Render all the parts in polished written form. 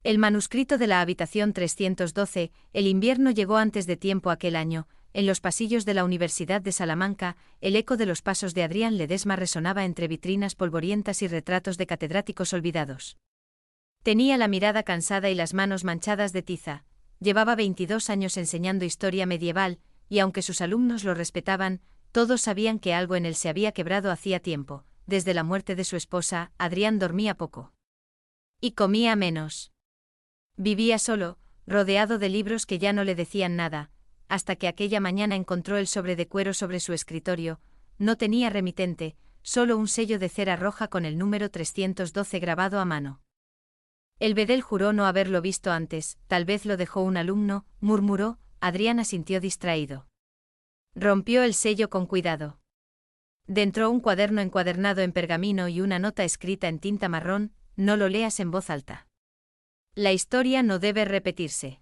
El manuscrito de la habitación 312, el invierno llegó antes de tiempo aquel año. En los pasillos de la Universidad de Salamanca, el eco de los pasos de Adrián Ledesma resonaba entre vitrinas polvorientas y retratos de catedráticos olvidados. Tenía la mirada cansada y las manos manchadas de tiza. Llevaba 22 años enseñando historia medieval, y aunque sus alumnos lo respetaban, todos sabían que algo en él se había quebrado hacía tiempo. Desde la muerte de su esposa, Adrián dormía poco. Y comía menos. Vivía solo, rodeado de libros que ya no le decían nada, hasta que aquella mañana encontró el sobre de cuero sobre su escritorio. No tenía remitente, solo un sello de cera roja con el número 312 grabado a mano. El bedel juró no haberlo visto antes, tal vez lo dejó un alumno, murmuró. Adrián asintió distraído. Rompió el sello con cuidado. Dentro un cuaderno encuadernado en pergamino y una nota escrita en tinta marrón: no lo leas en voz alta. La historia no debe repetirse.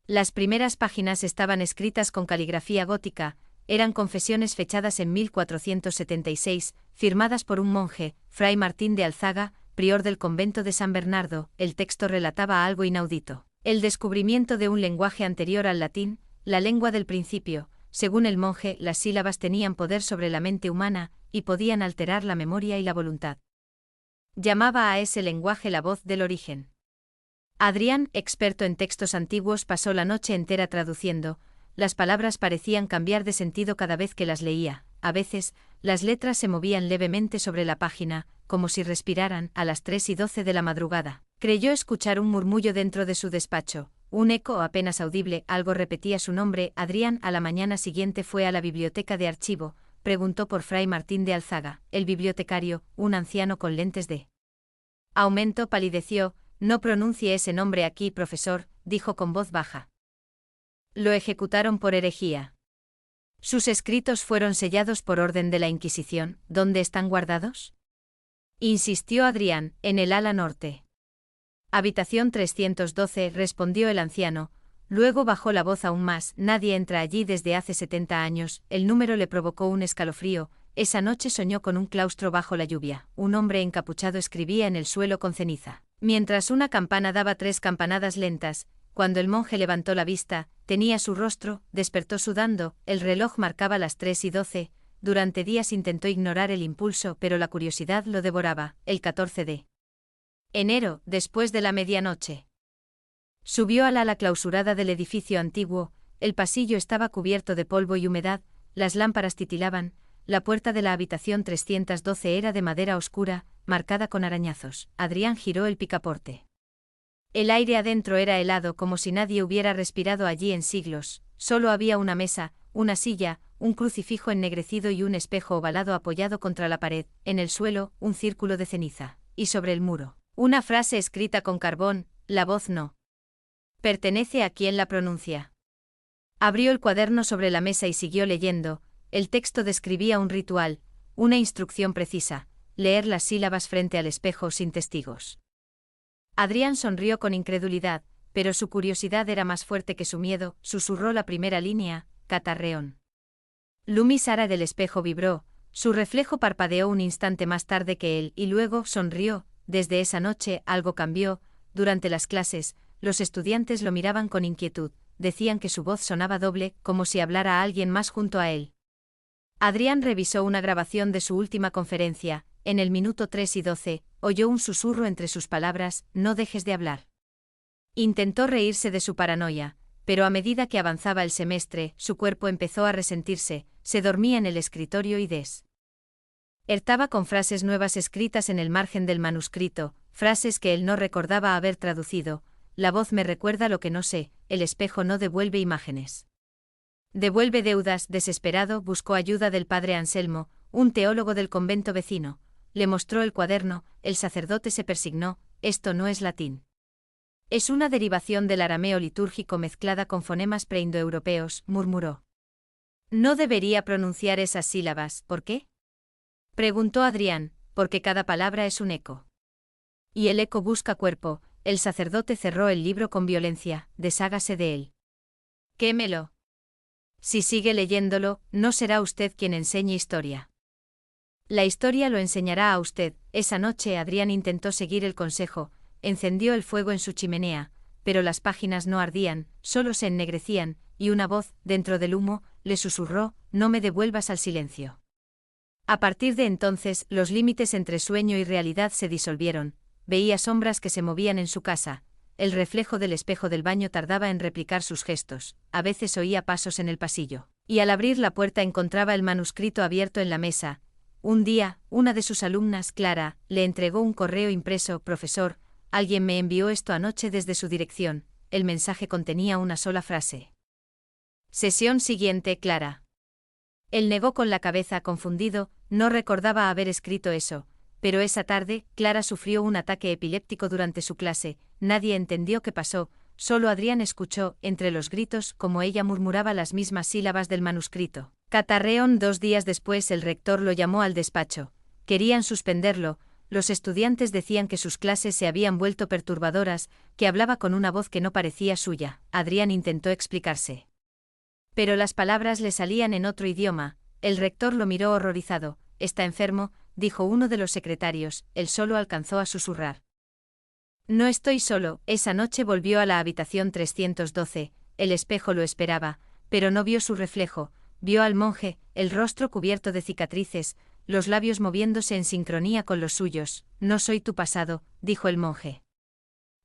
Las primeras páginas estaban escritas con caligrafía gótica, eran confesiones fechadas en 1476, firmadas por un monje, Fray Martín de Alzaga, prior del convento de San Bernardo. El texto relataba algo inaudito: el descubrimiento de un lenguaje anterior al latín, la lengua del principio. Según el monje, las sílabas tenían poder sobre la mente humana, y podían alterar la memoria y la voluntad. Llamaba a ese lenguaje la voz del origen. Adrián, experto en textos antiguos, pasó la noche entera traduciendo. Las palabras parecían cambiar de sentido cada vez que las leía. A veces, las letras se movían levemente sobre la página, como si respiraran. A las 3:12 de la madrugada, creyó escuchar un murmullo dentro de su despacho. Un eco apenas audible, algo repetía su nombre. Adrián a la mañana siguiente fue a la biblioteca de archivo, preguntó por Fray Martín de Alzaga. El bibliotecario, un anciano con lentes de aumento, palideció. No pronuncie ese nombre aquí, profesor, dijo con voz baja. Lo ejecutaron por herejía. Sus escritos fueron sellados por orden de la Inquisición. ¿Dónde están guardados?, insistió Adrián. En el ala norte. Habitación 312, respondió el anciano. Luego bajó la voz aún más. Nadie entra allí desde hace 70 años. El número le provocó un escalofrío. Esa noche soñó con un claustro bajo la lluvia. Un hombre encapuchado escribía en el suelo con ceniza, mientras una campana daba 3 campanadas lentas. Cuando el monje levantó la vista, tenía su rostro, despertó sudando. El reloj marcaba las 3:12. Durante días intentó ignorar el impulso, pero la curiosidad lo devoraba. El 14 de enero, después de la medianoche, subió al ala clausurada del edificio antiguo. El pasillo estaba cubierto de polvo y humedad, las lámparas titilaban. La puerta de la habitación 312 era de madera oscura, marcada con arañazos. Adrián giró el picaporte. El aire adentro era helado, como si nadie hubiera respirado allí en siglos. Solo había una mesa, una silla, un crucifijo ennegrecido y un espejo ovalado apoyado contra la pared. En el suelo, un círculo de ceniza. Y sobre el muro, una frase escrita con carbón: la voz no pertenece a quien la pronuncia. Abrió el cuaderno sobre la mesa y siguió leyendo. El texto describía un ritual, una instrucción precisa: leer las sílabas frente al espejo sin testigos. Adrián sonrió con incredulidad, pero su curiosidad era más fuerte que su miedo. Susurró la primera línea: catarreón. Lumisara del espejo vibró, su reflejo parpadeó un instante más tarde que él, y luego sonrió. Desde esa noche algo cambió. Durante las clases, los estudiantes lo miraban con inquietud, decían que su voz sonaba doble, como si hablara a alguien más junto a él. Adrián revisó una grabación de su última conferencia. En el minuto 3:12, oyó un susurro entre sus palabras: no dejes de hablar. Intentó reírse de su paranoia, pero a medida que avanzaba el semestre, su cuerpo empezó a resentirse. Se dormía en el escritorio y despertaba con frases nuevas escritas en el margen del manuscrito, frases que él no recordaba haber traducido. La voz me recuerda lo que no sé, el espejo no devuelve imágenes. Devuelve deudas. Desesperado, buscó ayuda del padre Anselmo, un teólogo del convento vecino. Le mostró el cuaderno. El sacerdote se persignó: esto no es latín. Es una derivación del arameo litúrgico mezclada con fonemas preindoeuropeos, murmuró. No debería pronunciar esas sílabas. ¿Por qué?, preguntó Adrián. Porque cada palabra es un eco. Y el eco busca cuerpo. El sacerdote cerró el libro con violencia. Deshágase de él. Quémelo. Si sigue leyéndolo, no será usted quien enseñe historia. La historia lo enseñará a usted. Esa noche Adrián intentó seguir el consejo. encendió el fuego en su chimenea, pero las páginas no ardían, solo se ennegrecían, y una voz, dentro del humo, le susurró: «No me devuelvas al silencio». A partir de entonces, los límites entre sueño y realidad se disolvieron. Veía sombras que se movían en su casa. El reflejo del espejo del baño tardaba en replicar sus gestos. A veces oía pasos en el pasillo. Y al abrir la puerta encontraba el manuscrito abierto en la mesa. Un día, una de sus alumnas, Clara, le entregó un correo impreso: «Profesor, alguien me envió esto anoche desde su dirección». El mensaje contenía una sola frase. Sesión siguiente, Clara. Él negó con la cabeza, confundido, no recordaba haber escrito eso. Pero esa tarde, Clara sufrió un ataque epiléptico durante su clase. Nadie entendió qué pasó, solo Adrián escuchó, entre los gritos, como ella murmuraba las mismas sílabas del manuscrito. Catarreón. 2 días después el rector lo llamó al despacho. Querían suspenderlo. Los estudiantes decían que sus clases se habían vuelto perturbadoras, que hablaba con una voz que no parecía suya. Adrián intentó explicarse. Pero las palabras le salían en otro idioma. El rector lo miró horrorizado. «Está enfermo», dijo uno de los secretarios. Él solo alcanzó a susurrar: «No estoy solo». Esa noche volvió a la habitación 312. El espejo lo esperaba, pero no vio su reflejo. Vio al monje, el rostro cubierto de cicatrices, los labios moviéndose en sincronía con los suyos. «No soy tu pasado», dijo el monje.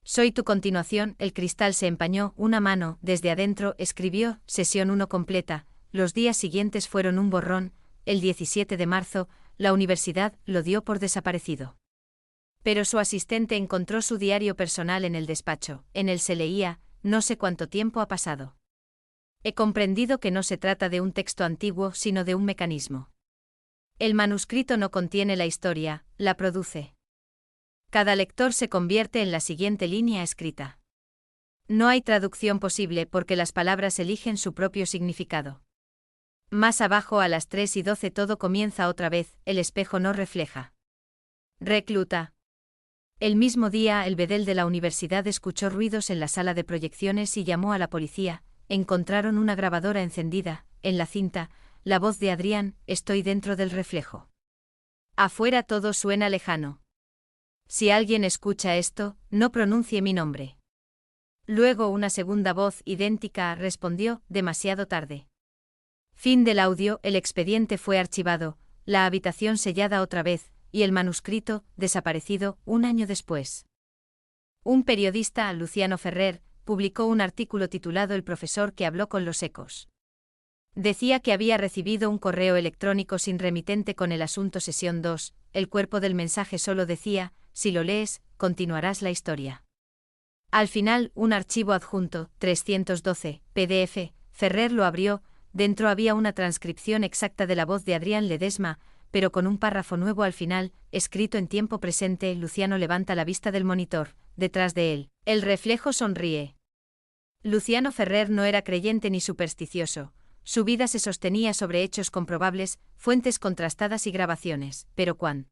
«Soy tu continuación». El cristal se empañó, una mano, desde adentro, escribió: «Sesión 1 completa». Los días siguientes fueron un borrón. El 17 de marzo, la universidad lo dio por desaparecido. Pero su asistente encontró su diario personal en el despacho. En él se leía: «No sé cuánto tiempo ha pasado. He comprendido que no se trata de un texto antiguo, sino de un mecanismo. El manuscrito no contiene la historia, la produce. Cada lector se convierte en la siguiente línea escrita. No hay traducción posible porque las palabras eligen su propio significado». Más abajo, a las 3:12 todo comienza otra vez. El espejo no refleja. Recluta. El mismo día, el bedel de la universidad escuchó ruidos en la sala de proyecciones y llamó a la policía. Encontraron una grabadora encendida. En la cinta, la voz de Adrián: «Estoy dentro del reflejo. Afuera todo suena lejano. Si alguien escucha esto, no pronuncie mi nombre». Luego una segunda voz, idéntica, respondió: «Demasiado tarde». Fin del audio. El expediente fue archivado, la habitación sellada otra vez, y el manuscrito, desaparecido, 1 año después. Un periodista, Luciano Ferrer, publicó un artículo titulado «El profesor que habló con los ecos». Decía que había recibido un correo electrónico sin remitente con el asunto sesión 2, el cuerpo del mensaje solo decía: «Si lo lees, continuarás la historia». Al final, un archivo adjunto, 312, PDF, Ferrer lo abrió. Dentro había una transcripción exacta de la voz de Adrián Ledesma, pero con un párrafo nuevo al final, escrito en tiempo presente. Luciano levanta la vista del monitor. Detrás de él, el reflejo sonríe. Luciano Ferrer no era creyente ni supersticioso. Su vida se sostenía sobre hechos comprobables, fuentes contrastadas y grabaciones. Pero cuando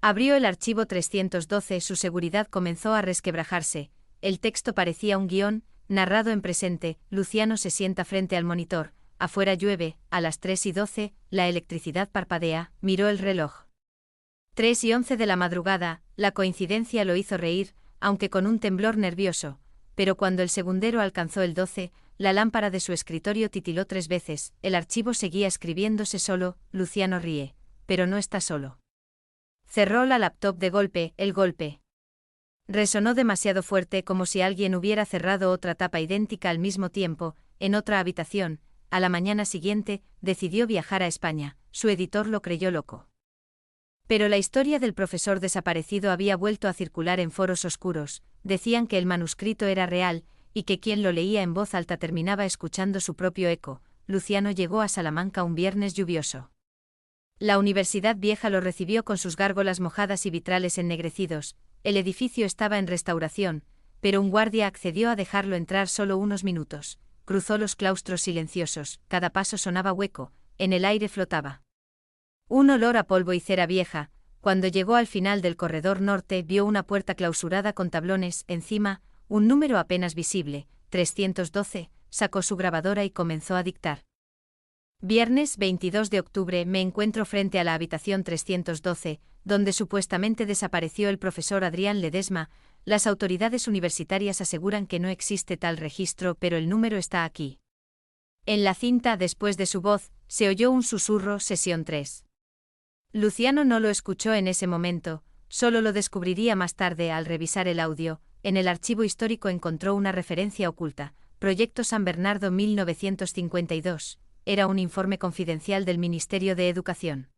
abrió el archivo 312, su seguridad comenzó a resquebrajarse. El texto parecía un guión, narrado en presente. Luciano se sienta frente al monitor. Afuera llueve. A las 3:12, la electricidad parpadea. Miró el reloj. 3:11 de la madrugada. La coincidencia lo hizo reír, aunque con un temblor nervioso. Pero cuando el segundero alcanzó el 12, la lámpara de su escritorio titiló 3 veces. El archivo seguía escribiéndose solo. Luciano ríe. Pero no está solo. Cerró la laptop de golpe. El golpe resonó demasiado fuerte, como si alguien hubiera cerrado otra tapa idéntica al mismo tiempo, en otra habitación. A la mañana siguiente, decidió viajar a España. Su editor lo creyó loco. Pero la historia del profesor desaparecido había vuelto a circular en foros oscuros. Decían que el manuscrito era real, y que quien lo leía en voz alta terminaba escuchando su propio eco. Luciano llegó a Salamanca un viernes lluvioso. La Universidad Vieja lo recibió con sus gárgolas mojadas y vitrales ennegrecidos. El edificio estaba en restauración, pero un guardia accedió a dejarlo entrar solo unos minutos. Cruzó los claustros silenciosos, cada paso sonaba hueco, en el aire flotaba un olor a polvo y cera vieja. Cuando llegó al final del corredor norte, vio una puerta clausurada con tablones encima, un número apenas visible, 312, sacó su grabadora y comenzó a dictar. Viernes 22 de octubre me encuentro frente a la habitación 312, donde supuestamente desapareció el profesor Adrián Ledesma. Las autoridades universitarias aseguran que no existe tal registro, pero el número está aquí. En la cinta, después de su voz, se oyó un susurro, sesión 3. Luciano no lo escuchó en ese momento, solo lo descubriría más tarde al revisar el audio. En el archivo histórico encontró una referencia oculta, Proyecto San Bernardo 1952, era un informe confidencial del Ministerio de Educación.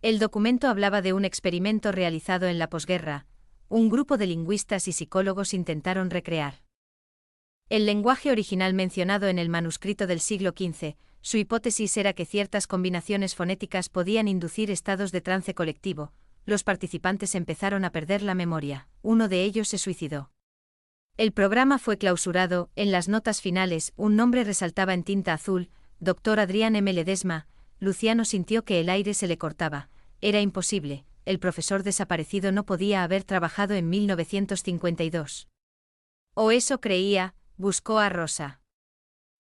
El documento hablaba de un experimento realizado en la posguerra, un grupo de lingüistas y psicólogos intentaron recrear el lenguaje original mencionado en el manuscrito del siglo XV. Su hipótesis era que ciertas combinaciones fonéticas podían inducir estados de trance colectivo. Los participantes empezaron a perder la memoria, uno de ellos se suicidó. El programa fue clausurado. En las notas finales, un nombre resaltaba en tinta azul, Dr. Adrián M. Ledesma. Luciano sintió que el aire se le cortaba. Era imposible, el profesor desaparecido no podía haber trabajado en 1952. O eso creía. Buscó a Rosa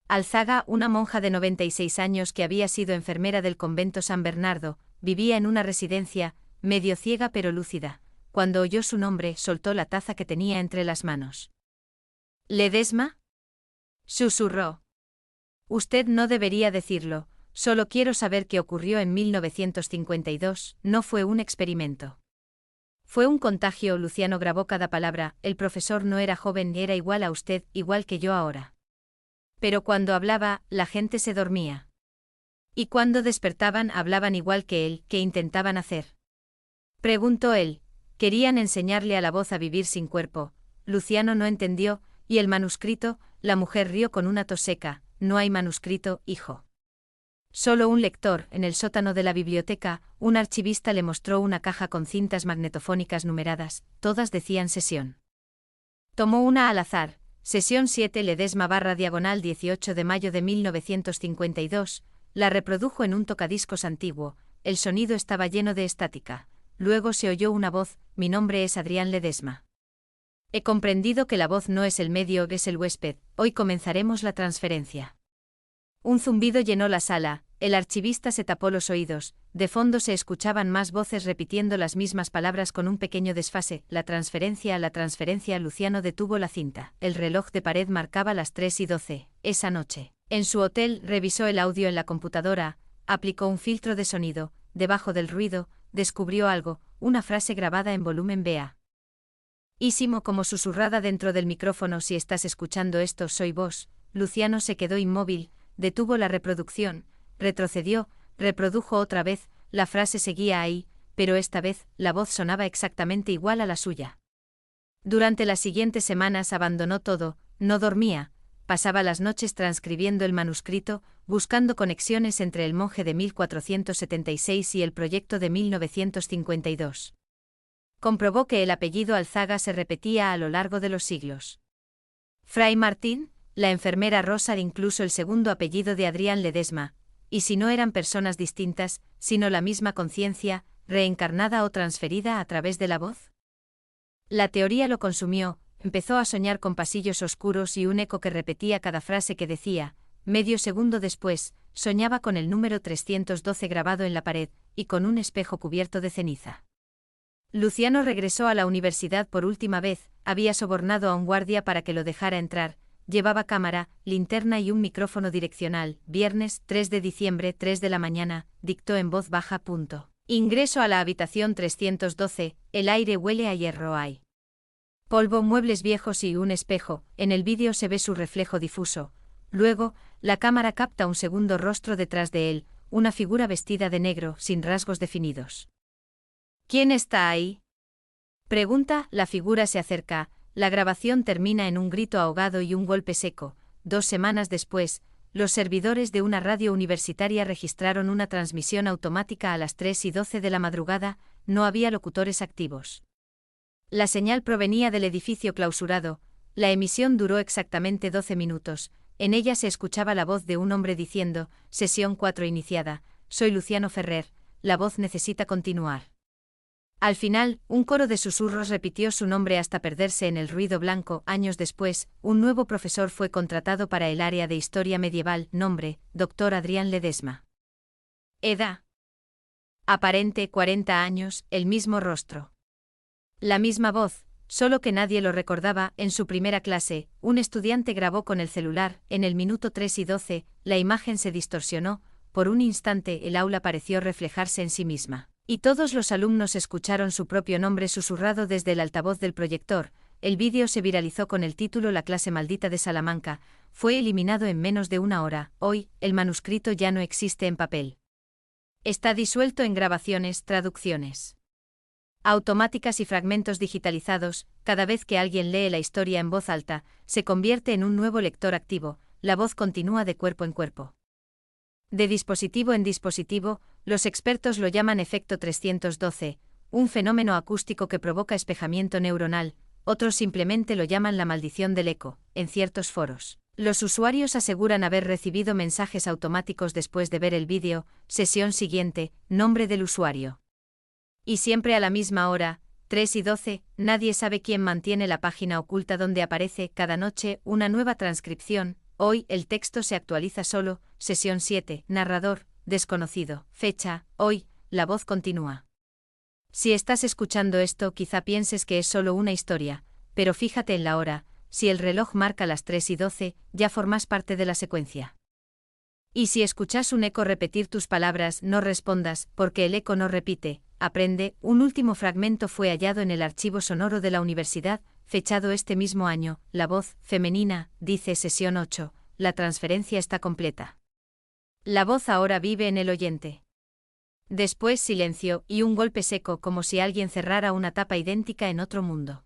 Alzaga, una monja de 96 años que había sido enfermera del convento San Bernardo, vivía en una residencia, medio ciega pero lúcida. Cuando oyó su nombre, soltó la taza que tenía entre las manos. ¿Ledesma?, susurró. Usted no debería decirlo, solo quiero saber qué ocurrió en 1952, no fue un experimento. Fue un contagio. Luciano grabó cada palabra. El profesor no era joven, era igual a usted, igual que yo ahora. Pero cuando hablaba, la gente se dormía. Y cuando despertaban, hablaban igual que él. ¿Qué intentaban hacer?, preguntó él. Querían enseñarle a la voz a vivir sin cuerpo. Luciano no entendió. ¿Y el manuscrito? La mujer rió con una tos seca. No hay manuscrito, hijo. Solo un lector. En el sótano de la biblioteca, un archivista le mostró una caja con cintas magnetofónicas numeradas, todas decían sesión. Tomó una al azar, sesión 7 Ledesma /diagonal 18 de mayo de 1952, la reprodujo en un tocadiscos antiguo, el sonido estaba lleno de estática. Luego se oyó una voz, mi nombre es Adrián Ledesma. He comprendido que la voz no es el medio, es el huésped, hoy comenzaremos la transferencia. Un zumbido llenó la sala, el archivista se tapó los oídos, de fondo se escuchaban más voces repitiendo las mismas palabras con un pequeño desfase, la transferencia. Luciano detuvo la cinta, el reloj de pared marcaba las 3:12, esa noche. En su hotel, revisó el audio en la computadora, aplicó un filtro de sonido, debajo del ruido, descubrió algo, una frase grabada en volumen BA. Ísimo como susurrada dentro del micrófono. Si estás escuchando esto, soy vos. Luciano se quedó inmóvil. Detuvo la reproducción, retrocedió, reprodujo otra vez, la frase seguía ahí, pero esta vez, la voz sonaba exactamente igual a la suya. Durante las siguientes semanas abandonó todo, no dormía, pasaba las noches transcribiendo el manuscrito, buscando conexiones entre el monje de 1476 y el proyecto de 1952. Comprobó que el apellido Alzaga se repetía a lo largo de los siglos. Fray Martín, la enfermera Rosa, incluso el segundo apellido de Adrián Ledesma, y si no eran personas distintas, sino la misma conciencia, reencarnada o transferida a través de la voz. La teoría lo consumió, empezó a soñar con pasillos oscuros y un eco que repetía cada frase que decía. Medio segundo después, soñaba con el número 312 grabado en la pared, y con un espejo cubierto de ceniza. Luciano regresó a la universidad por última vez, había sobornado a un guardia para que lo dejara entrar. Llevaba cámara, linterna y un micrófono direccional. Viernes 3 de diciembre, 3 de la mañana, dictó en voz baja. Ingreso a la habitación 312, el aire huele a hierro, hay polvo, muebles viejos y un espejo, en el vídeo se ve su reflejo difuso. Luego, la cámara capta un segundo rostro detrás de él, una figura vestida de negro, sin rasgos definidos. ¿Quién está ahí?, pregunta. La figura se acerca. La grabación termina en un grito ahogado y un golpe seco. 2 semanas después, los servidores de una radio universitaria registraron una transmisión automática a las 3:12 de la madrugada, no había locutores activos. La señal provenía del edificio clausurado, la emisión duró exactamente 12 minutos, en ella se escuchaba la voz de un hombre diciendo, sesión 4 iniciada, soy Luciano Ferrer, la voz necesita continuar. Al final, un coro de susurros repitió su nombre hasta perderse en el ruido blanco. Años después, un nuevo profesor fue contratado para el área de historia medieval. Nombre, Dr. Adrián Ledesma. Edad aparente, 40 años, el mismo rostro. La misma voz, Solo que nadie lo recordaba. En su primera clase, un estudiante grabó con el celular. En el minuto 3:12, la imagen se distorsionó. Por un instante el aula pareció reflejarse en sí misma. Y todos los alumnos escucharon su propio nombre susurrado desde el altavoz del proyector. El vídeo se viralizó con el título La clase maldita de Salamanca. Fue eliminado en menos de una hora. Hoy, el manuscrito ya no existe en papel. Está disuelto en grabaciones, traducciones automáticas y fragmentos digitalizados. Cada vez que alguien lee la historia en voz alta, se convierte en un nuevo lector activo. La voz continúa de cuerpo en cuerpo. De dispositivo en dispositivo, los expertos lo llaman efecto 312, un fenómeno acústico que provoca espejamiento neuronal. Otros simplemente lo llaman la maldición del eco. En ciertos foros, los usuarios aseguran haber recibido mensajes automáticos después de ver el vídeo. Sesión siguiente, nombre del usuario. Y siempre a la misma hora, 3:12, nadie sabe quién mantiene la página oculta donde aparece cada noche una nueva transcripción. Hoy el texto se actualiza solo. Sesión 7, narrador, desconocido. Fecha, hoy, la voz continúa. Si estás escuchando esto, quizá pienses que es solo una historia, pero fíjate en la hora. Si el reloj marca las 3:12, ya formas parte de la secuencia. Y si escuchas un eco repetir tus palabras, no respondas, porque el eco no repite. Aprende. Un último fragmento fue hallado en el archivo sonoro de la universidad, fechado este mismo año. La voz, femenina, dice sesión 8, la transferencia está completa. La voz ahora vive en el oyente. Después silencio, y un golpe seco como si alguien cerrara una tapa idéntica en otro mundo.